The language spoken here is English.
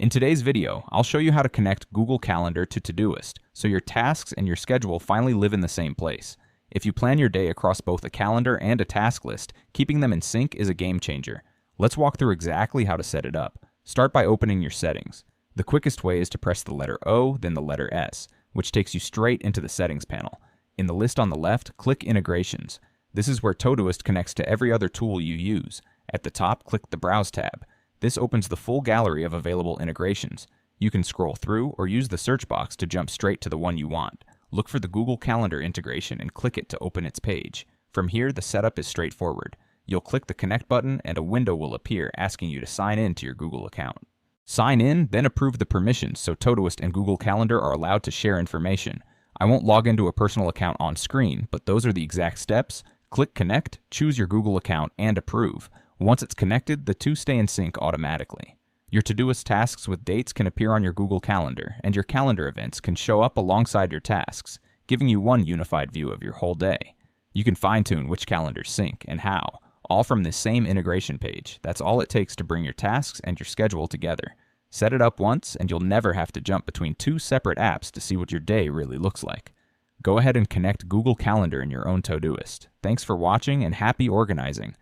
In today's video, I'll show you how to connect Google Calendar to Todoist so your tasks and your schedule finally live in the same place. If you plan your day across both a calendar and a task list, keeping them in sync is a game changer. Let's walk through exactly how to set it up. Start by opening your settings. The quickest way is to press the letter O, then the letter S, which takes you straight into the settings panel. In the list on the left, click Integrations. This is where Todoist connects to every other tool you use. At the top, click the Browse tab. This opens the full gallery of available integrations. You can scroll through or use the search box to jump straight to the one you want. Look for the Google Calendar integration and click it to open its page. From here, the setup is straightforward. You'll click the Connect button and a window will appear asking you to sign in to your Google account. Sign in, then approve the permissions so Todoist and Google Calendar are allowed to share information. I won't log into a personal account on screen, but those are the exact steps. Click Connect, choose your Google account, and approve. Once it's connected, the two stay in sync automatically. Your Todoist tasks with dates can appear on your Google Calendar, and your calendar events can show up alongside your tasks, giving you one unified view of your whole day. You can fine-tune which calendars sync and how, all from this same integration page. That's all it takes to bring your tasks and your schedule together. Set it up once, and you'll never have to jump between two separate apps to see what your day really looks like. Go ahead and connect Google Calendar in your own Todoist. Thanks for watching and happy organizing.